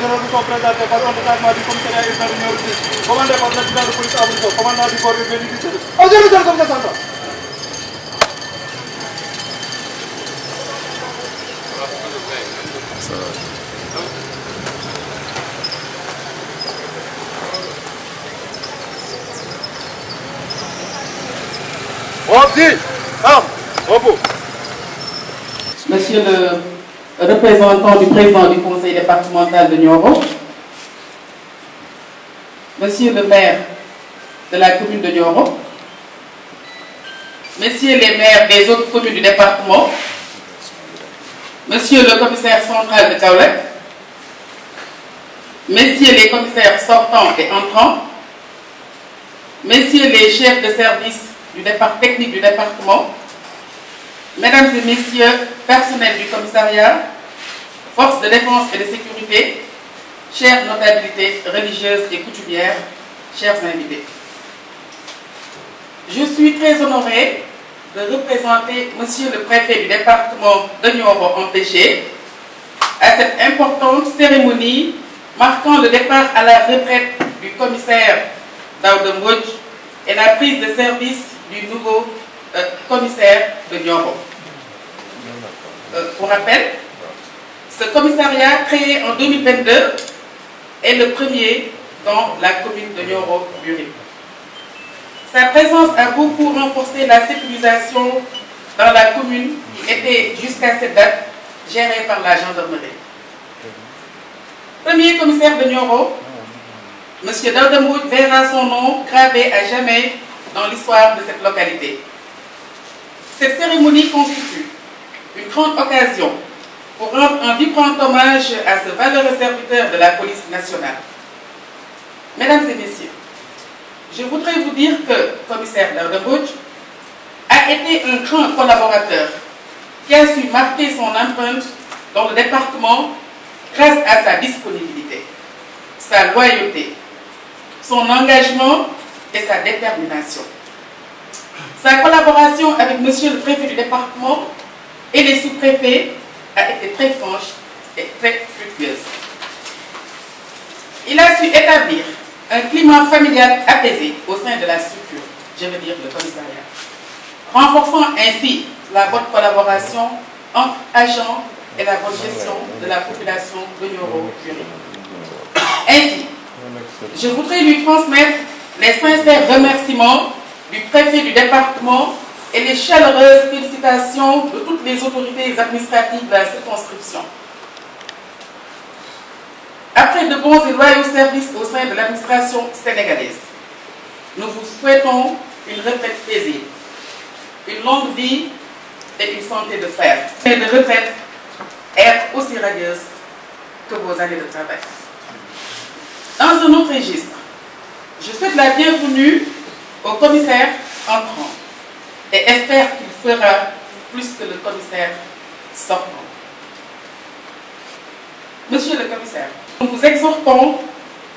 généraux nous sont présentés par l'encadrement du commissariat urbain numéro 10, commandé par l'adjudant de police Amadou Sow, commandant du corps urbain du 17. Observateur comme ça. Monsieur le représentant du président du conseil départemental de Nioro, Monsieur le maire de la commune de Nioro, Messieurs les maires des autres communes du département, Monsieur le commissaire central de Kaolack, Messieurs les commissaires sortants et entrants, Messieurs les chefs de service technique du département, Mesdames et Messieurs, personnels du commissariat, forces de défense et de sécurité, chères notabilités religieuses et coutumières, chers invités. Je suis très honorée de représenter Monsieur le préfet du département de Nioro en PG à cette importante cérémonie marquant le départ à la retraite du commissaire Daouda Mbodj et la prise de service du nouveau commissaire de Nioro. Pour rappel, ce commissariat créé en 2022 est le premier dans la commune de Nioro-Buri. Sa présence a beaucoup renforcé la sécurisation dans la commune qui était jusqu'à cette date gérée par la gendarmerie. Premier commissaire de Nioro, M. Daouda Mbodj verra son nom gravé à jamais dans l'histoire de cette localité. Cette cérémonie constitue une grande occasion pour rendre un vibrant hommage à ce valeureux serviteur de la police nationale. Mesdames et messieurs, je voudrais vous dire que le commissaire Daouda Mbodj a été un grand collaborateur qui a su marquer son empreinte dans le département grâce à sa disponibilité, sa loyauté, son engagement et sa détermination. Sa collaboration avec Monsieur le préfet du département et les sous-préfets a été très franche et très fructueuse. Il a su établir un climat familial apaisé au sein de la structure, je veux dire le commissariat, renforçant ainsi la bonne collaboration entre agents et la bonne gestion de la population de Nioro-Buri. Ainsi, je voudrais lui transmettre les sincères remerciements du préfet du département et les chaleureuses félicitations de toutes les autorités administratives de la circonscription. Après de bons et loyaux services au sein de l'administration sénégalaise, nous vous souhaitons une retraite paisible, une longue vie et une santé de fer. Et de retraite être aussi radieuse que vos années de travail. Dans un autre registre, je souhaite la bienvenue au commissaire entrant et espère qu'il fera plus que le commissaire sortant. Monsieur le commissaire, nous vous exhortons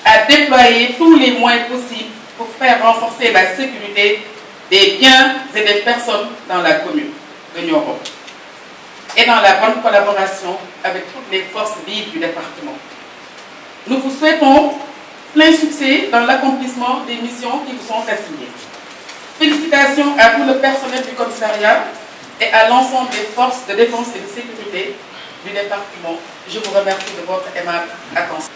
à déployer tous les moyens possibles pour faire renforcer la sécurité des biens et des personnes dans la commune de Nioro et dans la bonne collaboration avec toutes les forces vives du département. Nous vous souhaitons plein succès dans l'accomplissement des missions qui vous sont assignées. Félicitations à tout le personnel du commissariat et à l'ensemble des forces de défense et de sécurité du département. Je vous remercie de votre aimable attention.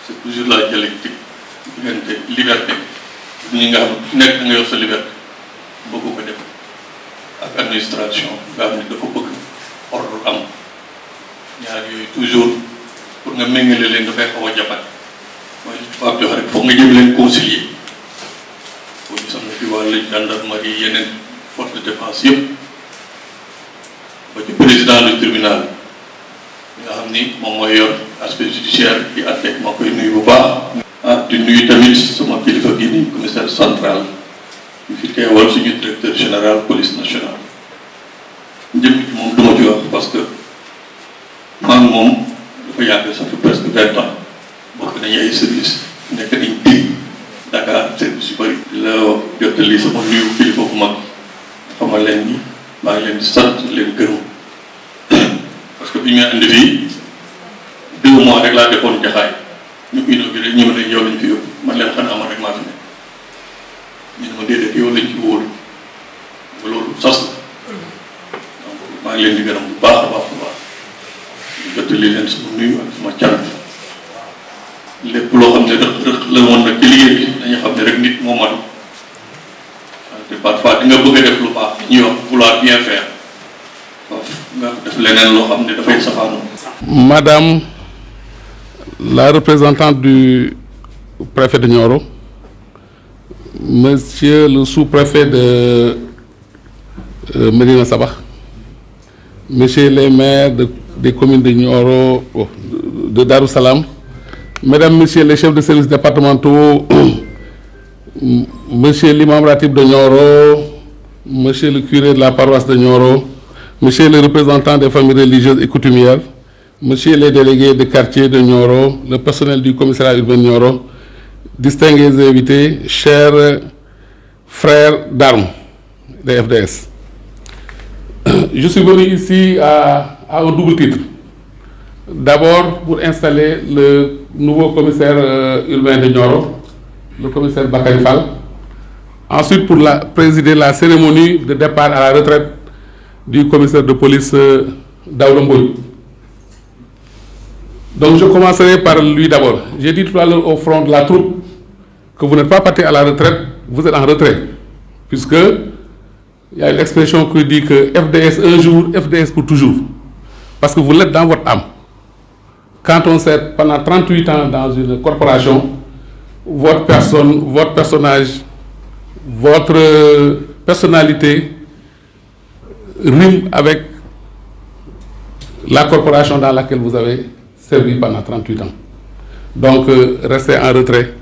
C'est toujours la dialectique liberté ñi nga xam nekk nga yor sa liberté bëgg ko def ak administration nga xam ne dafa bëgg ordre am ñaar yooyu toujours pour nga méngale leen dafay xaw a jàppale mooy tubaab jox rek foog nga jëm leen concilier police am na fi wàllu gendarmerie yeneen force de défense yëpp ba ci président du tribunal nga xam ni moom mooy yor aspect judiciaire di àtte ma koy nuyu bu baax. di nuyu tamit sama kilifa gi ni commissaire central bi fi teewal suñu directeur général police nationale njëm ci moom duma ci wax parce que man moom dafa yàgg ça fait presque 20 ans bokk nañu ay service nekk nañ Dakar service yu bëri la jottali sama nuyu kilifa bu mag xamal leen ni maa ngi leen di sant leen gërëm parce que bi ñu andi fii 2 mois rek laa defoon jaxaay ñu inauguré ñu ne yow lañ fi yóbbu man leen xanaa man rek maa fi ne ñu ne ma déedéet yow lañ ci wóolu ba loolu sas la donc maa ngi leen di gërëm bu baax a baax a baax di jottali leen sama nuyu ak sama cant lépp loo xam ne rëq la woon nag ci liggéey bi dañu xam ne rek nit moo matu te parfois di nga bëgg a def lu baax ñuy wax vouloir bien faire nga def leneen loo xam ne dafay safaanu. Madame la représentante du préfet de Nioro, Monsieur le sous-préfet de Médina Sabakh, Monsieur les maires des communes de Nioro, de Darou Salam, Mesdames, Messieurs les chefs de services départementaux, Monsieur l'imam ratib de Nioro, Monsieur le curé de la paroisse de Nioro, Monsieur le représentant des familles religieuses et coutumières, Monsieur les délégués de quartier de Nioro, le personnel du commissariat urbain de Nioro, distingués invités, chers frères d'armes des FDS. Je suis venu ici à un double titre. D'abord pour installer le nouveau commissaire urbain de Nioro, le commissaire Bakary Fall. Ensuite pour présider la cérémonie de départ à la retraite du commissaire de police Daouda Mbodj. Donc je commencerai par lui d'abord. J'ai dit tout à l'heure au front de la troupe que vous n'êtes pas parti à la retraite, vous êtes en retrait. Puisque il y a une expression qui dit que FDS un jour, FDS pour toujours. Parce que vous l'êtes dans votre âme. Quand on sait pendant 38 ans dans une corporation, votre personne, votre personnage, votre personnalité rime avec la corporation dans laquelle vous avez servi pendant 38 ans. Donc, restez en retrait.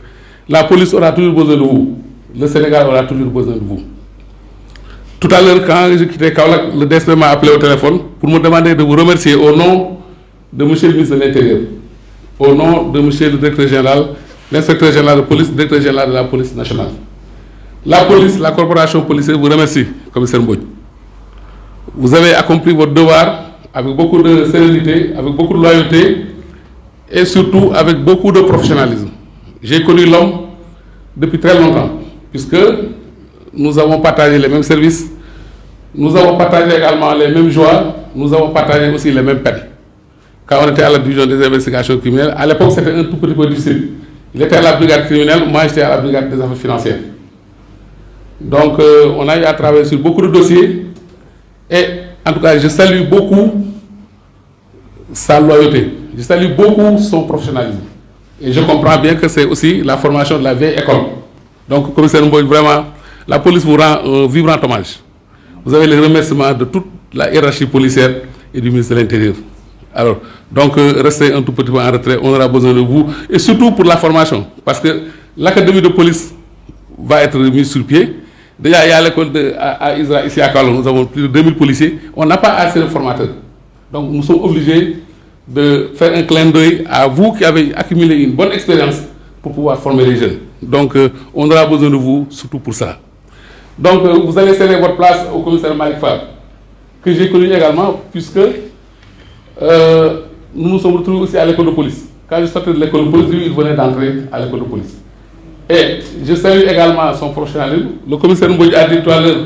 La police aura toujours besoin de vous. Le Sénégal aura toujours besoin de vous. Tout à l'heure, quand j'ai quitté Kaolack, le DSP m'a appelé au téléphone pour me demander de vous remercier au nom de M. le ministre de l'Intérieur, au nom de M. le directeur général, l'inspecteur général de police, le directeur général de la police nationale. La police, la corporation policière vous remercie, commissaire Mbodj. Vous avez accompli votre devoir avec beaucoup de sérénité, avec beaucoup de loyauté et surtout avec beaucoup de professionnalisme. J'ai connu l'homme depuis très longtemps, puisque nous avons partagé les mêmes services, nous avons partagé également les mêmes joies, nous avons partagé aussi les mêmes peines. Quand on était à la division des investigations criminelles, à l'époque c'était un tout petit peu difficile. Il était à la brigade criminelle, moi j'étais à la brigade des affaires financières. Donc on a eu à travailler sur beaucoup de dossiers et en tout cas je salue beaucoup sa loyauté, je salue beaucoup son professionnalisme. Et je comprends bien que c'est aussi la formation de la vieille école. Donc commissaire Mbodj, vraiment, la police vous rend un vibrant hommage. Vous avez les remerciements de toute la hiérarchie policière et du ministre de l'Intérieur. Alors, donc restez un tout petit peu en retrait, on aura besoin de vous, et surtout pour la formation, parce que l'académie de police va être mise sur pied. Déjà, il y a l'école à Isra, ici à Kaolack, nous avons plus de 2000 policiers, on n'a pas assez de formateurs. Donc nous sommes obligés de faire un clin d'œil à vous qui avez accumulé une bonne expérience pour pouvoir former les jeunes. Donc on aura besoin de vous, surtout pour ça. Donc vous allez céder votre place au commissaire Malick Fall, que j'ai connu également, puisque nous nous sommes retrouvés aussi à l'école de police. Quand je sortais de l'école de police, lui, il venait d'entrer à l'école de police. Et je salue également son professionnalisme. Le commissaire Mbodj a dit tout à l'heure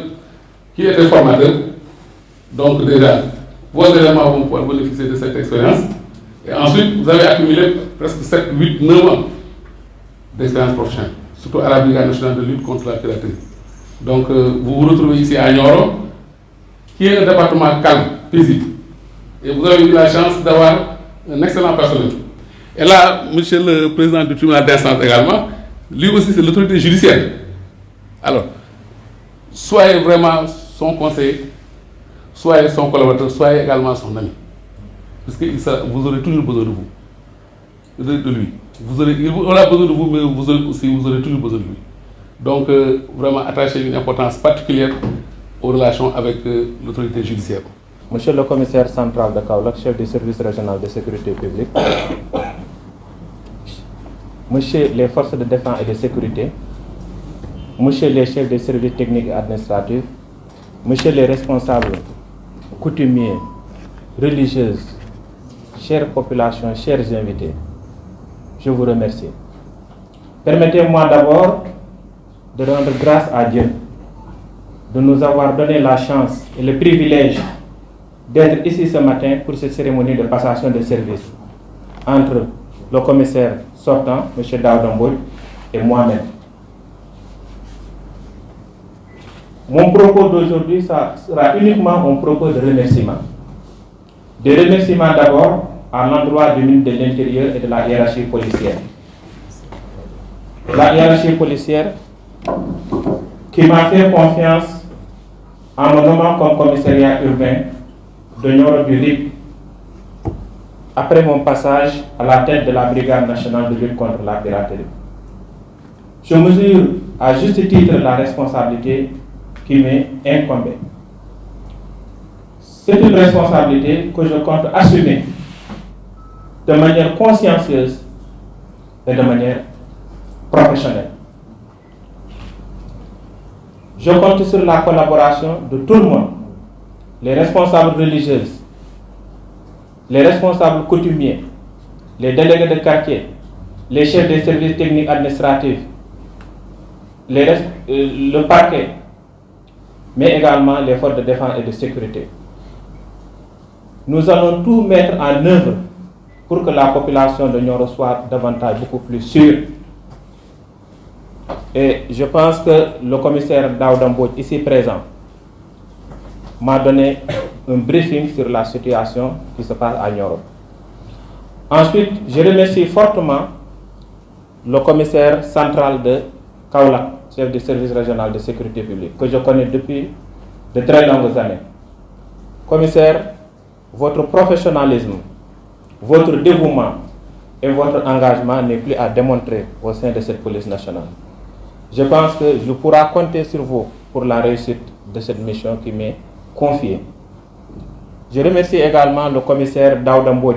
qu'il était formateur. Donc déjà, vos éléments vont pouvoir bénéficier de cette expérience. Et ensuite, vous avez accumulé presque 7, 8, 9 ans d'expérience professionnelle, surtout à la Brigade nationale de lutte contre la piraterie. Donc vous vous retrouvez ici à Nioro, qui est un département calme, paisible. Et vous avez eu la chance d'avoir un excellent personnel. Et là, monsieur le président du tribunal d'instance également, lui aussi c'est l'autorité judiciaire. Alors, soyez vraiment son conseiller, soyez son collaborateur, soyez également son ami. Parce que vous aurez toujours besoin de vous, de lui. Il aura besoin de vous, mais vous aurez toujours besoin de lui. Donc, vraiment attachez une importance particulière aux relations avec l'autorité judiciaire. Monsieur le commissaire central de Kaolack, chef du service régional de sécurité publique, Monsieur les forces de défense et de sécurité, Monsieur les chefs des services techniques et administratifs, Monsieur les responsables coutumiers, religieuses, chères populations, chers invités, je vous remercie. Permettez-moi d'abord de rendre grâce à Dieu de nous avoir donné la chance et le privilège d'être ici ce matin pour cette cérémonie de passation de service entre le commissaire sortant, M. Daouda Mbodj, et moi-même. Mon propos d'aujourd'hui sera uniquement un propos de remerciement. Des remerciements d'abord à l'endroit du ministre de l'Intérieur et de la hiérarchie policière. La hiérarchie policière qui m'a fait confiance en me nommant comme commissariat urbain de Nioro du Rip après mon passage à la tête de la brigade nationale de lutte contre la piraterie. Je mesure à juste titre la responsabilité qui m'est incombée. C'est une responsabilité que je compte assumer de manière consciencieuse et de manière professionnelle. Je compte sur la collaboration de tout le monde, les responsables religieuses, les responsables coutumiers, les délégués de quartier, les chefs des services techniques administratifs, le parquet, mais également les forces de défense et de sécurité. Nous allons tout mettre en œuvre pour que la population de Nioro soit davantage beaucoup plus sûre. Et je pense que le commissaire Daouda Mbodj, ici présent, m'a donné un briefing sur la situation qui se passe à Nioro. Ensuite, je remercie fortement le commissaire central de Kaolack, chef du service régional de sécurité publique, que je connais depuis de très longues années. Commissaire, votre professionnalisme, votre dévouement et votre engagement n'est plus à démontrer au sein de cette police nationale. Je pense que je pourrai compter sur vous pour la réussite de cette mission qui m'est confiée. Je remercie également le commissaire Daouda Mbodj,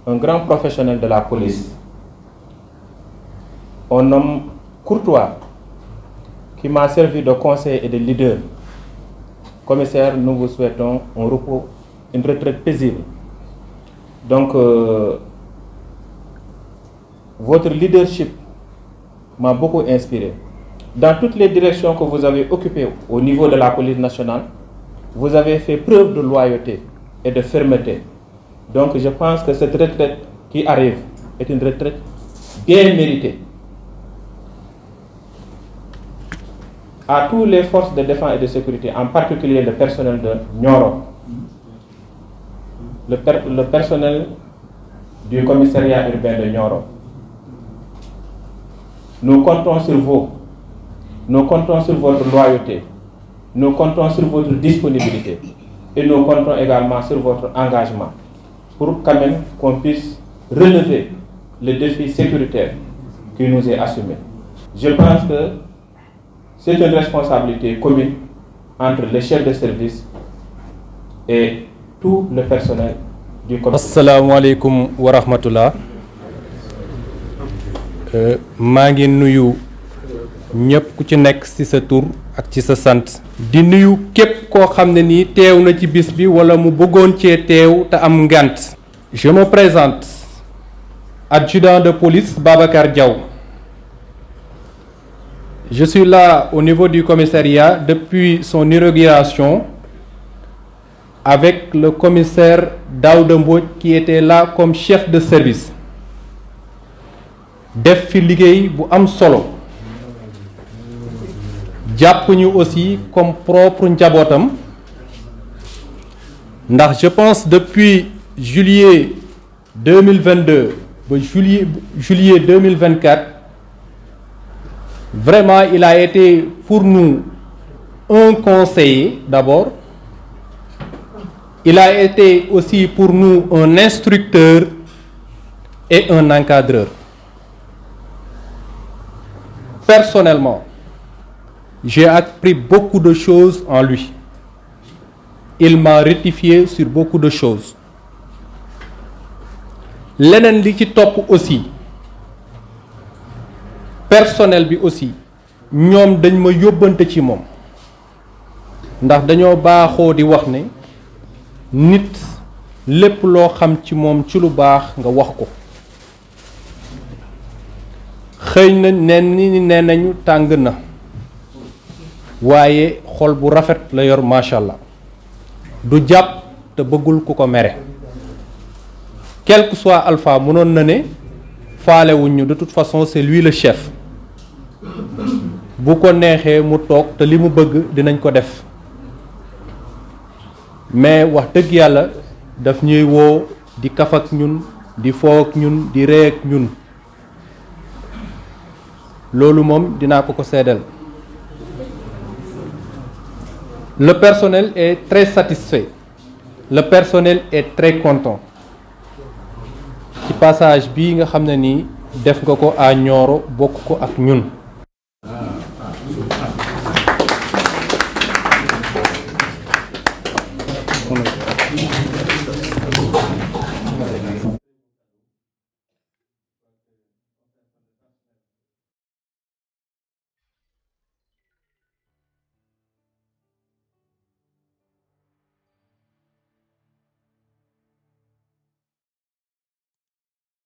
un grand professionnel de la police, un homme courtois qui m'a servi de conseil et de leader. Commissaire, nous vous souhaitons un repos, une retraite paisible. Donc, votre leadership m'a beaucoup inspiré. Dans toutes les directions que vous avez occupées au niveau de la police nationale, vous avez fait preuve de loyauté et de fermeté. Donc, je pense que cette retraite qui arrive est une retraite bien méritée. À toutes les forces de défense et de sécurité, en particulier le personnel de Nioro, le personnel du commissariat urbain de Nioro, nous comptons sur vous, nous comptons sur votre loyauté, nous comptons sur votre disponibilité et nous comptons également sur votre engagement pour quand même qu'on puisse relever le défi sécuritaire qui nous est assumé. Je pense que c'est une responsabilité commune entre les chefs de service et tout le personnel du comité. Assalamu alaikum wa rahmatullah. maa ngi nuyu ñëpp ku ci nekk ci sa tur ak ci sa sant. di nuyu képp koo xam ne nii teew na ci bis bi wala mu bëggoon cee teew te am ngant. Je me présente, adjudant de police Babacar Diaw. Je suis là au niveau du commissariat depuis son inauguration avec le commissaire Daouda Mbodj qui était là comme chef de service. Def fi liggéey bu am solo. Jàpp ñu aussi comme propre njabootam. Ndax je pense depuis juillet 2022 ba juillet 2024, vraiment il a été pour nous un conseiller d'abord. Il a été aussi pour nous un instructeur et un encadreur. Personnellement, j'ai appris beaucoup de choses en lui. Il m'a rectifié sur beaucoup de choses. Leneen li ci topp aussi, personnel bi aussi, ñoom dañ ma yóbbante ci moom ndax dañoo baaxoo di wax ne nit lépp loo xam ci moom ci lu baax nga wax ko. xëy na nee nañu tàng na waaye xol bu rafet la yor macha allah du jàpp te bëggul ku ko mere quel que soit alpha mënoon na ne faalewuñ ñu de toute façon c'est lui le chef bu ko neexee mu toog te li mu bëgg dinañ ko def mais wax dëgg yàlla daf ñuy woo di kaf ak ñun di foo ak ñun di ree ak ñun loolu moom dinaa ko seedal. Le personnel est très satisfait, le personnel est très content ci passage bii nga xam ne nii def nga ko à Nioro bokk ko ak ñun.